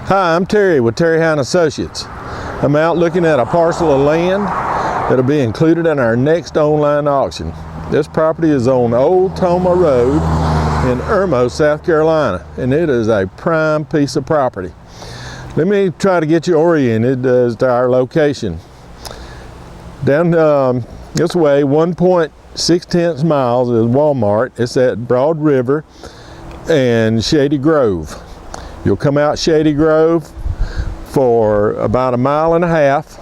Hi, I'm Terry with Terry Hine Associates. I'm out looking at a parcel of land that'll be included in our next online auction. This property is on Old Tamah Road in Irmo, South Carolina, and it is a prime piece of property. Let me try to get you oriented as to our location. Down this way, 1.6 miles is Walmart. It's at Broad River and Shady Grove. You'll come out Shady Grove for about 1.5 miles,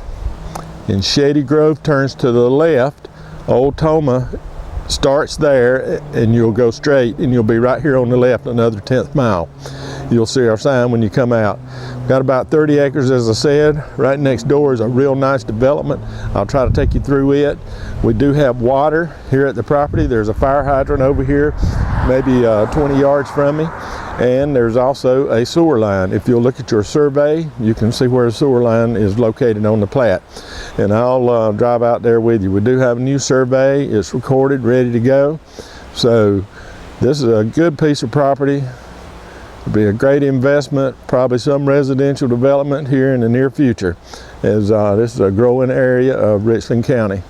and Shady Grove turns to the left. Old Tamah starts there, and you'll go straight, and you'll be right here on the left, another 10th mile. You'll see our sign when you come out. Got about 30 acres, as I said. Right next door is a real nice development. I'll try to take you through it. We do have water here at the property. There's a fire hydrant over here, maybe 20 yards from me. And there's also a sewer line. If you'll look at your survey, you can see where the sewer line is located on the plat. And I'll drive out there with you. We do have a new survey. It's recorded, ready to go. So this is a good piece of property. It'll be a great investment, probably some residential development here in the near future, as this is a growing area of Richland County.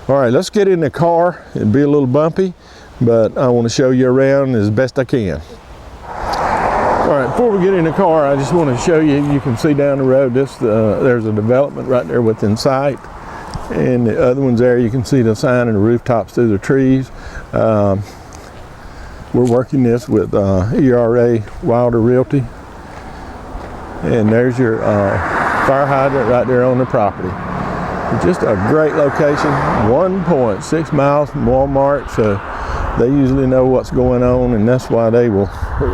All right, let's get in the car. It'll be a little bumpy, but I want to show you around as best I can. All right, before we get in the car, I just want to show you, you can see down the road, there's a development right there within sight. And the other ones there, you can see the sign and the rooftops through the trees. We're working this with ERA Wilder Realty. And there's your fire hydrant right there on the property. It's just a great location, 1.6 miles from Walmart, so they usually know what's going on, and that's why they will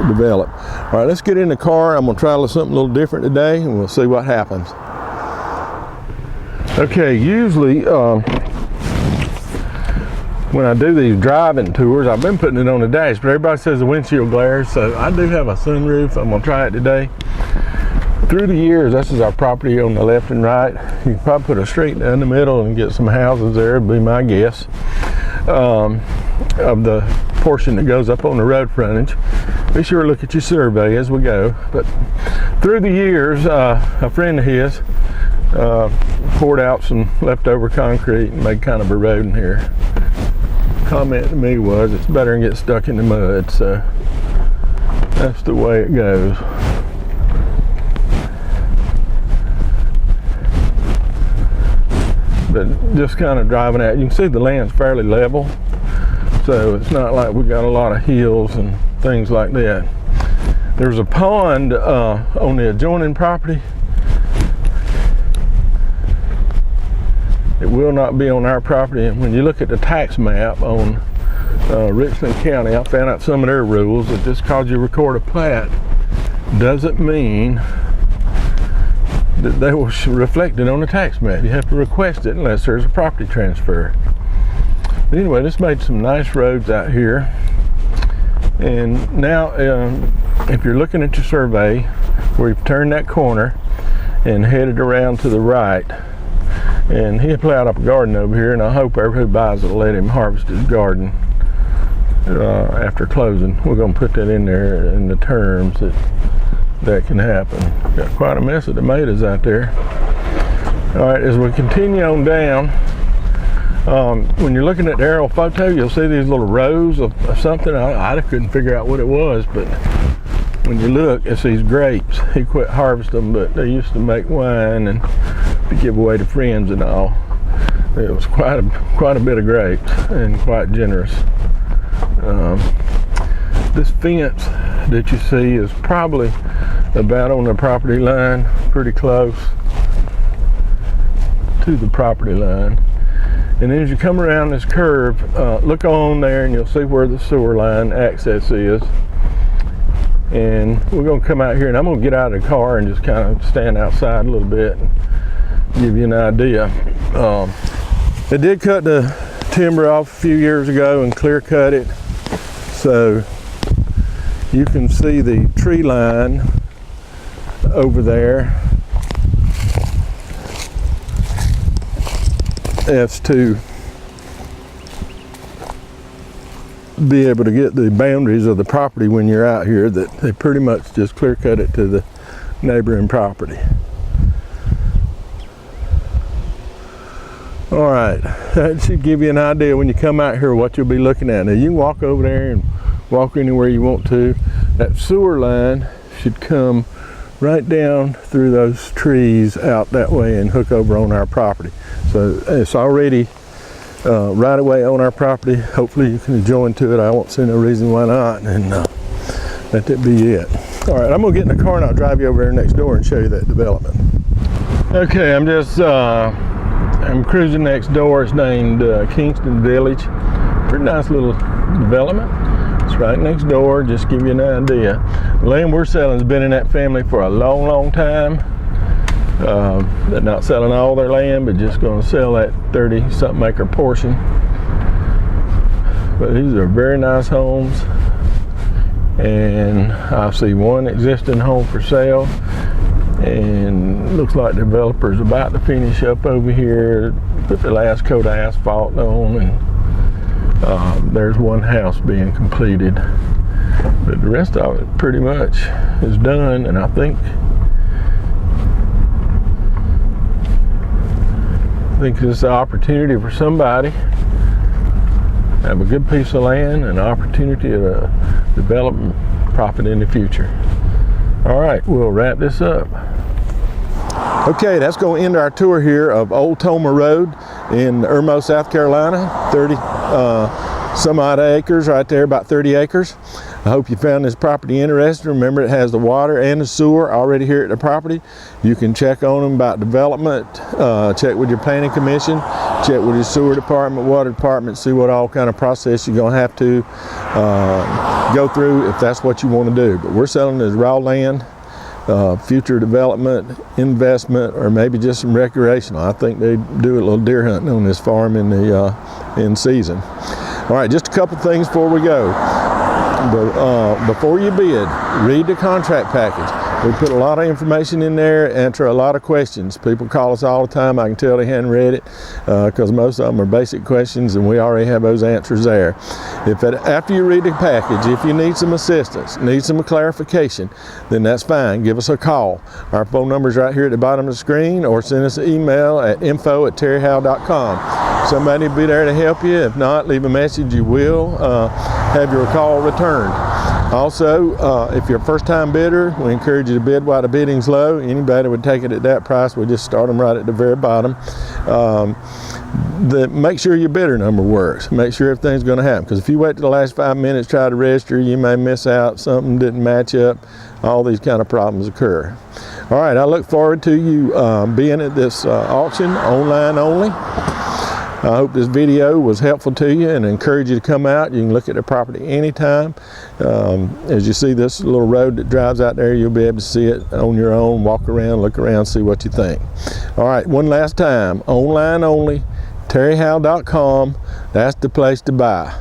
develop. All right, let's get in the car. I'm gonna try something a little different today, and we'll see what happens. Okay, usually when I do these driving tours, I've been putting it on the dash, but everybody says the windshield glares, so I do have a sunroof. I'm gonna try it today. Through the years, this is our property on the left and right. You can probably put a street down the middle and get some houses there, would be my guess, of the portion that goes up on the road frontage. Be sure to look at your survey as we go. But through the years, a friend of his poured out some leftover concrete and made kind of a road in here. Comment to me was, it's better than get stuck in the mud, so that's the way it goes. But just kind of driving out, you can see the land's fairly level, so it's not like we got a lot of hills and things like that. There's a pond on the adjoining property. It will not be on our property, and when you look at the tax map on Richland County, I found out some of their rules that just because you record a plat doesn't mean that they will reflect it on the tax map. You have to request it unless there's a property transfer. But anyway, this made some nice roads out here. And now, if you're looking at your survey, where you've turned that corner and headed around to the right, and he plowed up a garden over here, and I hope whoever buys it will let him harvest his garden after closing. We're going to put that in there in the terms that can happen. Got quite a mess of tomatoes out there. All right, as we continue on down, when you're looking at the aerial photo, you'll see these little rows of something. I couldn't figure out what it was, but when you look, it's these grapes. He quit harvesting them, but they used to make wine and to give away to friends and all. It was quite a bit of grapes and quite generous. This fence that you see is probably about on the property line, pretty close to the property line. And then as you come around this curve, look on there and you'll see where the sewer line access is. And we're going to come out here, and I'm going to get out of the car and just kind of stand outside a little bit and give you an idea. They did cut the timber off a few years ago and clear cut it, so you can see the tree line over there as to be able to get the boundaries of the property when you're out here, that they pretty much just clear cut it to neighboring property. All right, that should give you an idea when you come out here what you'll be looking at. Now you can walk over there and walk anywhere you want to. That sewer line should come right down through those trees out that way and hook over on our property. So it's already right away on our property. Hopefully you can join to it. I won't see no reason why not, and let that be it. All right, I'm gonna get in the car and I'll drive you over there next door and show you that development. Okay, I'm cruising next door. It's named Kingston Village. Pretty nice little development. It's right next door, just give you an idea. The land we're selling has been in that family for a long, long time. They're not selling all their land, but just going to sell that 30-something acre portion. But these are very nice homes. And I see one existing home for sale. And looks like the developer's about to finish up over here, put the last coat of asphalt on, and there's one house being completed. But the rest of it pretty much is done, and I think this is an opportunity for somebody to have a good piece of land and an opportunity to develop and profit in the future. All right, we'll wrap this up. Okay, that's going to end our tour here of Old Tamah Road in Irmo, South Carolina. 30 some odd acres right there, about 30 acres. I hope you found this property interesting. Remember, it has the water and the sewer already here at the property. You can check on them about development, check with your planning commission, check with your sewer department, water department, see what all kind of process you're going to have to go through if that's what you want to do. But we're selling this raw land, future development, investment, or maybe just some recreational. I think they do a little deer hunting on this farm in the in season. All right, just a couple things before we go. Before you bid, read the contract package. We put a lot of information in there, answer a lot of questions. People call us all the time. I can tell they hadn't read it because most of them are basic questions, and we already have those answers there. After you read the package, if you need some assistance, need some clarification, then that's fine. Give us a call. Our phone number is right here at the bottom of the screen, or send us an email at info@terryhowe.com. Somebody will be there to help you. If not, leave a message. You will have your call returned. Also, if you're a first-time bidder, we encourage you to bid while the bidding's low. Anybody would take it at that price. We just start them right at the very bottom. Make sure your bidder number works. Make sure everything's going to happen. Because if you wait to the last 5 minutes, try to register, you may miss out. Something didn't match up. All these kind of problems occur. All right, I look forward to you being at this auction, online only. I hope this video was helpful to you and encourage you to come out. You can look at the property anytime. As you see this little road that drives out there, you'll be able to see it on your own, walk around, look around, see what you think. All right, one last time, online only, terryhowe.com. That's the place to buy.